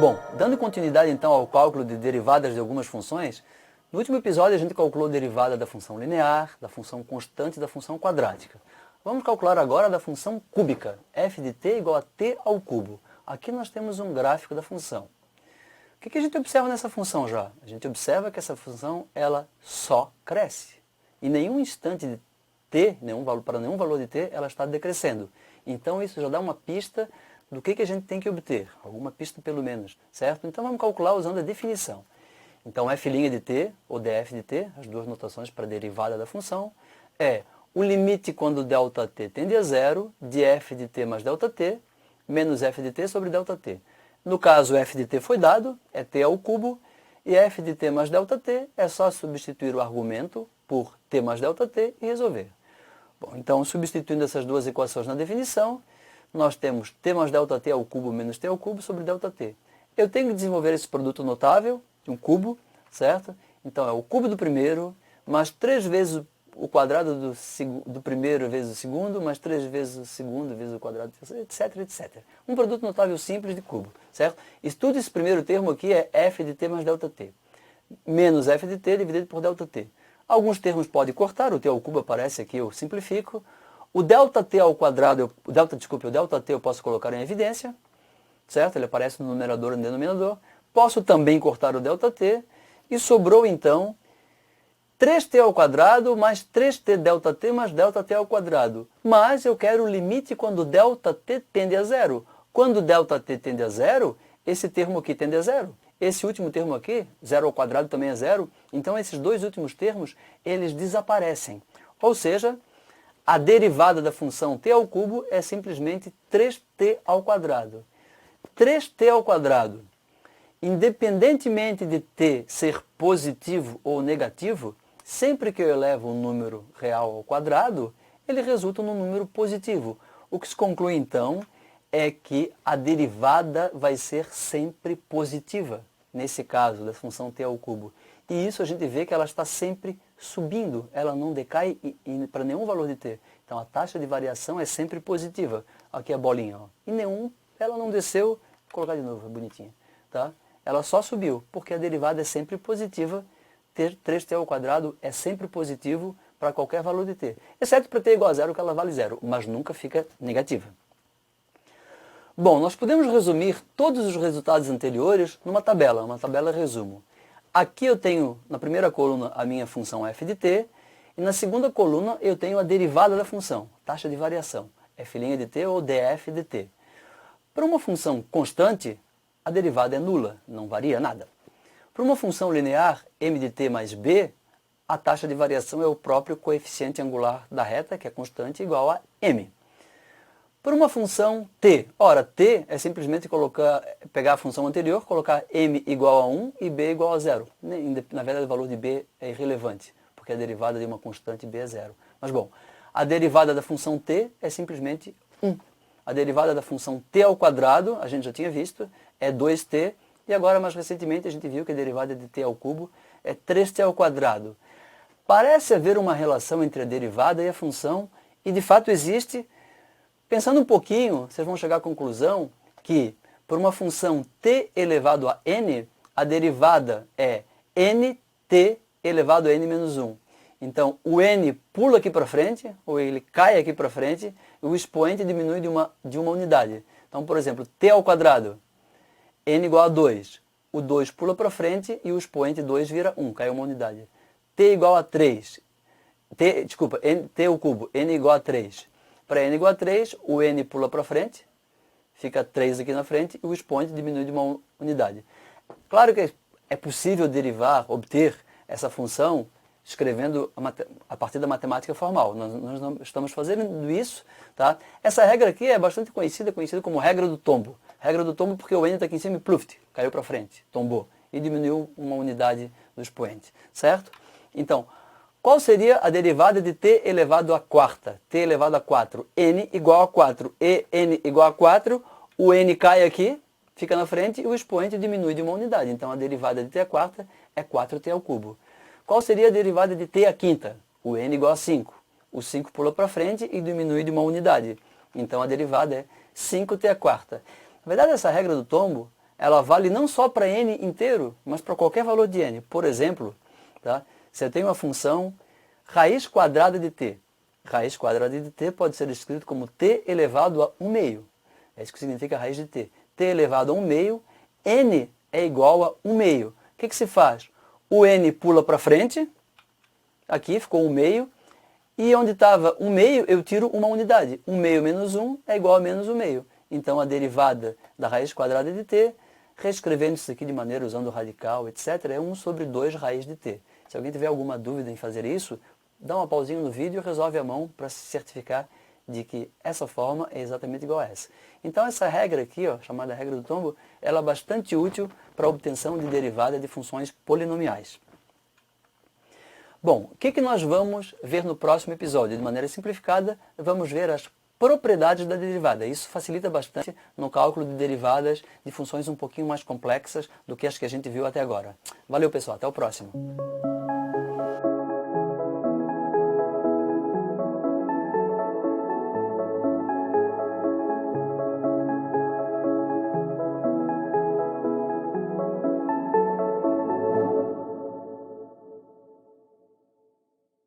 Bom, dando continuidade então ao cálculo de derivadas de algumas funções, no último episódio a gente calculou a derivada da função linear, da função constante e da função quadrática. Vamos calcular agora da função cúbica, f de t igual a t ao cubo. Aqui nós temos um gráfico da função. O que a gente observa nessa função já? A gente observa que essa função ela só cresce. Em nenhum instante de t, para nenhum valor de t, ela está decrescendo. Então isso já dá uma pista do que a gente tem que obter, alguma pista pelo menos, certo? Então vamos calcular usando a definição. Então f' de t, ou df de t, as duas notações para a derivada da função, é o limite quando ΔT tende a zero de f de t mais ΔT, menos f de t sobre ΔT. No caso, f de t foi dado, é t ao cubo, e f de t mais ΔT é só substituir o argumento por t mais ΔT e resolver. Bom, então, substituindo essas duas equações na definição, nós temos t mais ΔT ao cubo menos t ao cubo sobre ΔT. Eu tenho que desenvolver esse produto notável, de um cubo, certo? Então, é o cubo do primeiro, mais 3 vezes o quadrado do primeiro vezes o segundo, mais 3 vezes o segundo vezes o quadrado do terceiro, etc, etc. Um produto notável simples de cubo, certo? Estude esse primeiro termo aqui, é f de t mais ΔT, menos f de t dividido por ΔT. Alguns termos podem cortar, o t ao cubo aparece aqui, eu simplifico. O ΔT ao quadrado, o ΔT eu posso colocar em evidência, certo? Ele aparece no numerador e no denominador. Posso também cortar o ΔT e sobrou então 3t ao quadrado mais 3t ΔT mais ΔT ao quadrado. Mas eu quero o limite quando ΔT tende a zero. Quando ΔT tende a zero, esse termo aqui tende a zero. Esse último termo aqui, zero ao quadrado também é zero. Então esses dois últimos termos, eles desaparecem. Ou seja, a derivada da função t ao cubo é simplesmente 3t ao quadrado. 3t ao quadrado, independentemente de t ser positivo ou negativo, sempre que eu elevo um número real ao quadrado, ele resulta num número positivo. O que se conclui então é que a derivada vai ser sempre positiva, nesse caso da função t ao cubo. E isso a gente vê que ela está sempre subindo, ela não decai para nenhum valor de t. Então a taxa de variação é sempre positiva. Aqui a bolinha, ó. E nenhum, ela não desceu, vou colocar de novo, é bonitinha. Tá? Ela só subiu, porque a derivada é sempre positiva, 3t ao quadrado é sempre positivo para qualquer valor de t. Exceto para t igual a zero, que ela vale zero, mas nunca fica negativa. Bom, nós podemos resumir todos os resultados anteriores numa tabela, uma tabela resumo. Aqui eu tenho, na primeira coluna, a minha função f de t, e na segunda coluna eu tenho a derivada da função, taxa de variação, f' de t ou df de t. Para uma função constante, a derivada é nula, não varia nada. Para uma função linear, m de t mais b, a taxa de variação é o próprio coeficiente angular da reta, que é constante, igual a m. Para uma função t, ora, t é simplesmente pegar a função anterior, colocar m igual a 1 e b igual a 0. Na verdade, o valor de b é irrelevante, porque a derivada de uma constante b é 0. Mas, bom, a derivada da função t é simplesmente 1. A derivada da função t ao quadrado, a gente já tinha visto, é 2t, e agora, mais recentemente, a gente viu que a derivada de t ao cubo é 3t ao quadrado. Parece haver uma relação entre a derivada e a função, e de fato existe. Pensando um pouquinho, vocês vão chegar à conclusão que, por uma função t elevado a n, a derivada é nt elevado a n menos 1. Então, o n pula aqui para frente, ou ele cai aqui para frente, e o expoente diminui de uma unidade. Então, por exemplo, t ao quadrado, n igual a 2. O 2 pula para frente e o expoente 2 vira 1, cai uma unidade. T igual a 3. T ao cubo, n igual a 3. Para n igual a 3, o n pula para frente, fica 3 aqui na frente, e o expoente diminui de uma unidade. Claro que é possível obter essa função escrevendo a partir da matemática formal. Nós não estamos fazendo isso. Tá? Essa regra aqui é bastante conhecida como regra do tombo. Regra do tombo porque o n está aqui em cima e pluft, caiu para frente, tombou, e diminuiu uma unidade do expoente. Certo? Então, qual seria a derivada de t elevado à quarta? T elevado a 4. N igual a 4. E n igual a 4. O n cai aqui, fica na frente, e o expoente diminui de uma unidade. Então, a derivada de t à quarta é 4t ao cubo. Qual seria a derivada de t à quinta? O n igual a 5. o 5 pula para frente e diminui de uma unidade. Então a derivada é 5t à quarta. Na verdade, essa regra do tombo, ela vale não só para n inteiro, mas para qualquer valor de n. Por exemplo, tá? Se eu tenho uma função raiz quadrada de t. Raiz quadrada de t pode ser escrito como t elevado a 1 meio. É isso que significa raiz de t. T elevado a 1 meio, n é igual a 1 meio. O que se faz? O n pula para frente, aqui ficou 1 meio, e onde estava 1 meio eu tiro uma unidade. 1 meio menos 1 é igual a menos 1 meio. Então a derivada da raiz quadrada de t, reescrevendo isso aqui de maneira usando o radical, etc., é 1 sobre 2 raiz de t. Se alguém tiver alguma dúvida em fazer isso, dá uma pausinha no vídeo e resolve a mão para se certificar de que essa forma é exatamente igual a essa. Então essa regra aqui, ó, chamada regra do tombo, ela é bastante útil para a obtenção de derivada de funções polinomiais. Bom, o que nós vamos ver no próximo episódio? De maneira simplificada, vamos ver as propriedades da derivada. Isso facilita bastante no cálculo de derivadas de funções um pouquinho mais complexas do que as que a gente viu até agora. Valeu, pessoal. Até o próximo.